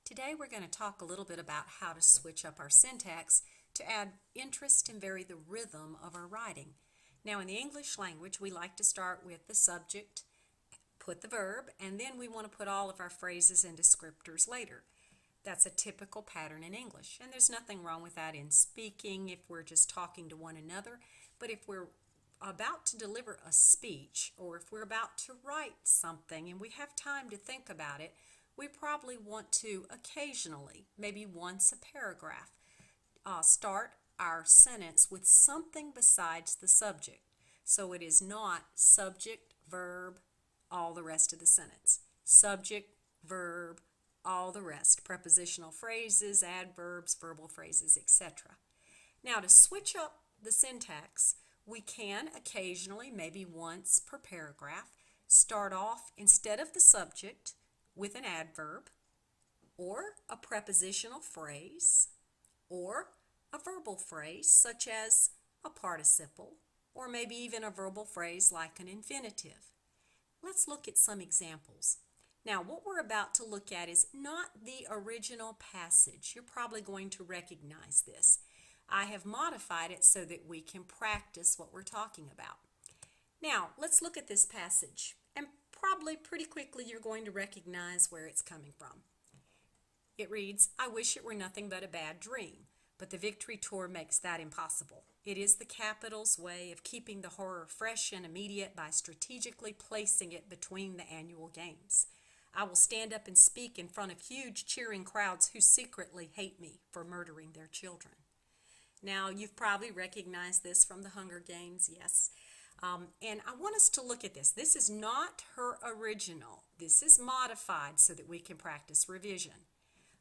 Today we're going to talk a little bit about how to switch up our syntax to add interest and vary the rhythm of our writing. Now in the English language we like to start with the subject, put the verb, and then we want to put all of our phrases and descriptors later. That's a typical pattern in English, and there's nothing wrong with that in speaking if we're just talking to one another, but if we're about to deliver a speech or if we're about to write something and we have time to think about it, we probably want to occasionally, maybe once a paragraph, start our sentence with something besides the subject. So it is not subject, verb, all the rest of the sentence. Subject, verb, all the rest. Prepositional phrases, adverbs, verbal phrases, etc. Now to switch up the syntax, we can occasionally, maybe once per paragraph, start off instead of the subject with an adverb or a prepositional phrase or a verbal phrase such as a participle or maybe even a verbal phrase like an infinitive. Let's look at some examples. Now what we're about to look at is not the original passage. You're probably going to recognize this. I have modified it so that we can practice what we're talking about. Now let's look at this passage, and probably pretty quickly you're going to recognize where it's coming from. It reads, "I wish it were nothing but a bad dream, but the Victory Tour makes that impossible. It is the Capitol's way of keeping the horror fresh and immediate by strategically placing it between the annual games. I will stand up and speak in front of huge cheering crowds who secretly hate me for murdering their children." Now, you've probably recognized this from the Hunger Games, yes. And I want us to look at this. This is not her original. This is modified so that we can practice revision.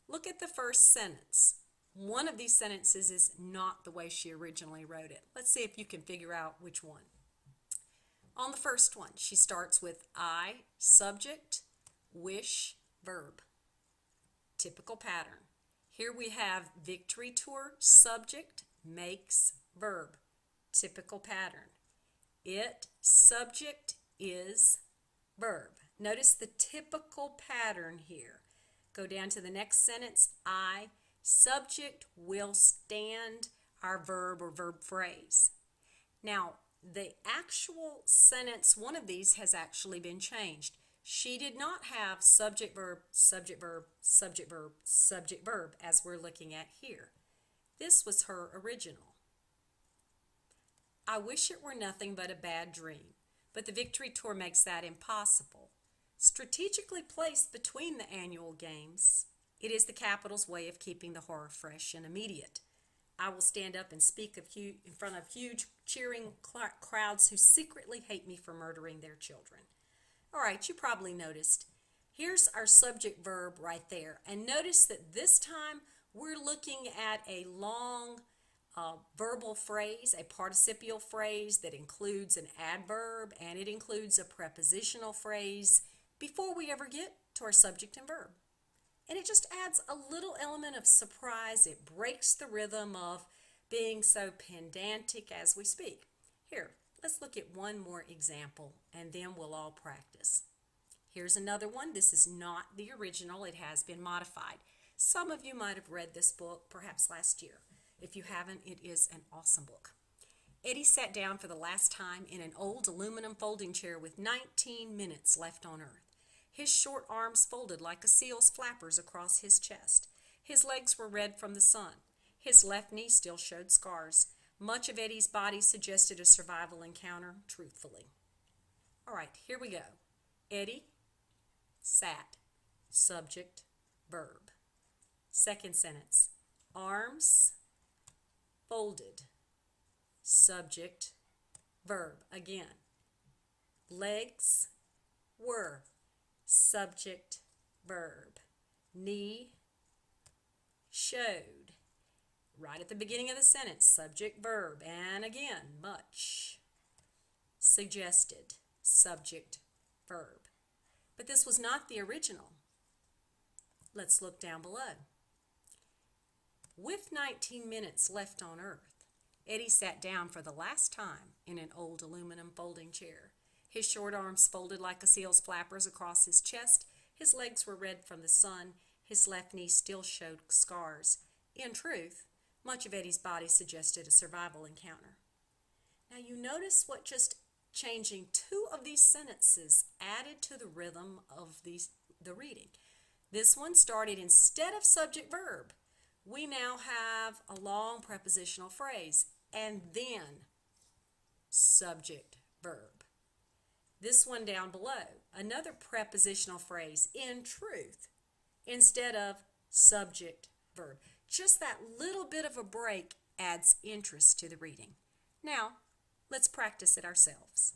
Look at the first sentence. One of these sentences is not the way she originally wrote it. Let's see if you can figure out which one. On the first one, she starts with I, subject, wish, verb. Typical pattern. Here we have Victory Tour, subject, makes, verb. Typical pattern. It, subject, is, verb. Notice the typical pattern here. Go down to the next sentence. I, subject, will stand, our verb or verb phrase. Now, the actual sentence, one of these has actually been changed. She did not have subject, verb, subject, verb, subject, verb, subject, verb as we're looking at here. This was her original. I wish it were nothing but a bad dream, but the Victory Tour makes that impossible. Strategically placed between the annual games, it is the Capitol's way of keeping the horror fresh and immediate. I will stand up and speak in front of huge cheering crowds who secretly hate me for murdering their children. All right, you probably noticed. Here's our subject verb right there. And notice that this time we're looking at a long verbal phrase, a participial phrase that includes an adverb and it includes a prepositional phrase before we ever get to our subject and verb. And it just adds a little element of surprise. It breaks the rhythm of being so pedantic as we speak. Here, let's look at one more example and then we'll all practice. Here's another one. This is not the original. It has been modified. Some of you might have read this book perhaps last year. If you haven't, it is an awesome book. Eddie sat down for the last time in an old aluminum folding chair with 19 minutes left on earth. His short arms folded like a seal's flappers across his chest. His legs were red from the sun. His left knee still showed scars. Much of Eddie's body suggested a survival encounter, truthfully. All right, here we go. Eddie sat, subject, verb. Second sentence, arms folded, subject, verb. Again, legs were, subject, verb. Knee showed. Right at the beginning of the sentence, subject, verb. And again, much suggested, subject, verb. But this was not the original. Let's look down below. With 19 minutes left on earth, Eddie sat down for the last time in an old aluminum folding chair. His short arms folded like a seal's flappers across his chest. His legs were red from the sun. His left knee still showed scars. In truth, much of Eddie's body suggested a survival encounter. Now you notice what just changing two of these sentences added to the rhythm of the reading. This one started instead of subject-verb. We now have a long prepositional phrase and then subject-verb. This one down below, another prepositional phrase, in truth, instead of subject-verb. Just that little bit of a break adds interest to the reading. Now, let's practice it ourselves.